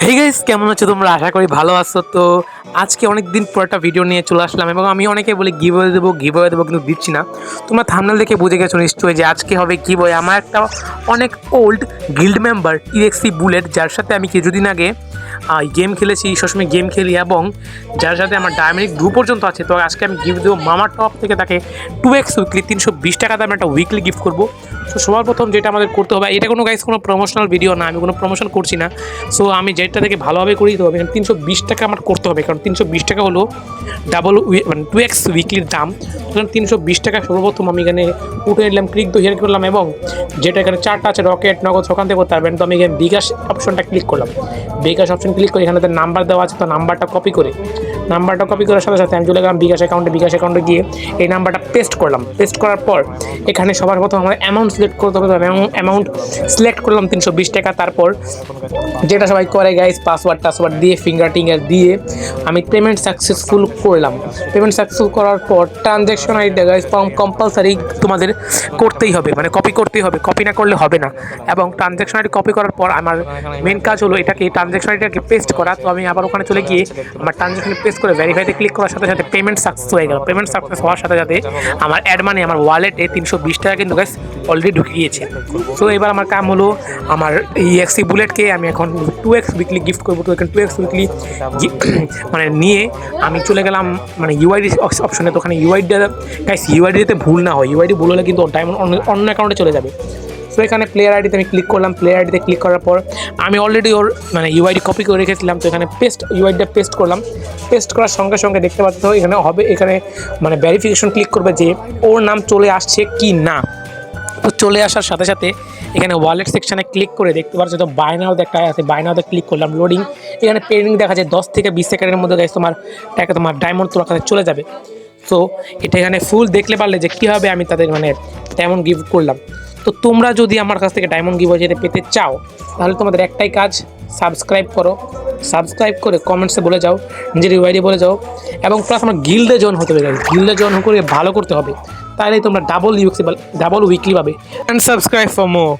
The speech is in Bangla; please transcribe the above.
হে গাইস, কেমন আছো তোমরা? আশা করি ভালো আছো। তো আজকে অনেক দিন পর একটা ভিডিও নিয়ে চলে আসলাম এবং আমি অনেকে বলি গিভওয়ে দেবো কিন্তু দিচ্ছি না। তোমরা থাম্বনেল দেখে বুঝে গেছো নিশ্চয়ই যে আজকে হবে গিভওয়ে। আমার একটা অনেক ওল্ড গিল্ড মেম্বার টিএক্সি বুলেট, যার সাথে আমি কিছুদিন আগে গেম খেলেছি, সবসময় গেম খেলি এবং যার সাথে আমার ডায়মন্ড 2 পর্যন্ত আছে। তো আজকে আমি গিফট দেবো মামার টপ থেকে তাকে 2x উইকলি 320 টাকা দামে একটা উইকলি গিফট করবো। সো সবার প্রথম যেটা আমাদের করতে হবে, এটা কোনো গাইস কোনো প্রমোশনাল ভিডিও না, আমি কোনো প্রমোশন করছি না। সো আমি যেটা থেকে ভালোভাবে করি দিতে হবে, এখানে 320 টাকা আমার করতে হবে, কারণ 320 টাকা হলো মানে 2x উইকলির দাম। তখন 320 টাকা সর্বপ্রথম আমি এখানে উঠে নিলাম, ক্লিক তো হিয়ার করলাম এবং যেটা এখানে চারটা আছে রকেট, নগদ, ওখান থেকে করতে পারবেন। তো আমি এখানে বিকাশ অপশনটা ক্লিক করলাম, বিকাশ অপশন ক্লিক করে এখানে নাম্বার দেওয়া আছে, তো নাম্বারটা কপি করার সাথে সাথে আমি চলে গেলাম বিকাশ অ্যাকাউন্টে গিয়ে এই নাম্বারটা পেস্ট করলাম। পেস্ট করার পর এখানে সবার প্রথম আমার অ্যামাউন্ট সিলেক্ট করতে হবে, অ্যামাউন্ট সিলেক্ট করলাম 320 টাকা। তারপর যেটা সবাই করে গাইস, পাসওয়ার্ড দিয়ে ফিঙ্গার দিয়ে আমি পেমেন্ট সাকসেসফুল করলাম। পেমেন্ট সাকসেসফুল করার পর ট্রানজ্যাকশন আইডিটা গাইস কম্পালসারি তোমাদের করতেই হবে, মানে কপি করতেই হবে, কপি না করলে হবে না। এবং ট্রানজ্যাকশন আইডি কপি করার পর আমার মেন কাজ হলো এটাকে ট্রানজ্যাকশন আইডিটাকে পেস্ট করা। তো আমি আবার ওখানে চলে গিয়ে আমার ট্রানজ্যাকশনে পেস্ট করে ভেরিফাইতে ক্লিক করার সাথে সাথে পেমেন্ট সাকসেস হয়ে গেল। পেমেন্ট সাকসেস হওয়ার সাথে সাথে আমার অ্যাড মানি আমার ওয়ালেটে 320 টাকা কিন্তু গাইস অলরেডি ঢুকে গিয়েছে। সো এবার আমার কাম হলো আমার EXE বুলেটকে আমি এখন 2x উইকলি গিফট করবো। তো এখানে 2x উইকলি মানে নিয়ে আমি চলে গেলাম মানে ইউআইডি অপশনে। তো ওখানে ইউআইডিতে ভুল না হয়, ইউআইডি ভুল হলে কিন্তু ডায়মন্ড অন্য অ্যাকাউন্টে চলে যাবে। সো এখানে প্লেয়ার আইডিতে আমি ক্লিক করলাম, প্লেয়ার আইডিতে ক্লিক করার পর আমি অলরেডি ওর মানে ইউআইডি কপি করে রেখেছিলাম। তো এখানে ইউআইডিটা পেস্ট করলাম। পেস্ট করার সঙ্গে সঙ্গে দেখতে পাচ্ছ এখানে হবে, এখানে মানে ভেরিফিকেশন ক্লিক করবে যে ওর নাম চলে আসছে কি না। তো চলে আসার সাথে সাথে এখানে ওয়ালেট সেকশানে ক্লিক করে দেখতে পাচ্ছ তো বাই নাও একটা আছে, বাই নাওতে ক্লিক করলাম। লোডিং এখানে পেন্ডিং দেখা যায় 10 থেকে 20 সেকেন্ডের মধ্যে গাইস তোমার টাকা তোমার ডায়মন্ড তোমার কাছে চলে যাবে। সো এটা এখানে ফুল দেখলে পারলে যে কীভাবে আমি তাদের মানে ডায়মন্ড গিফট করলাম। তো তোমরা যদি আমার কাছ থেকে ডায়মন্ড গিভওয়ে যেতে পেতে চাও তাহলে তোমাদের একটাই কাজ, সাবস্ক্রাইব করো, সাবস্ক্রাইব করে কমেন্টসে বলে যাও, নিজের ইউআইডি বলে যাও এবং প্লাস আমার গিল্ডে জয়েন হতে হবে। গিল্ডে জয়েন করে ভালো করতে হবে, তাহলেই তোমরা ডাবল উইকলি পাবে। And subscribe for more.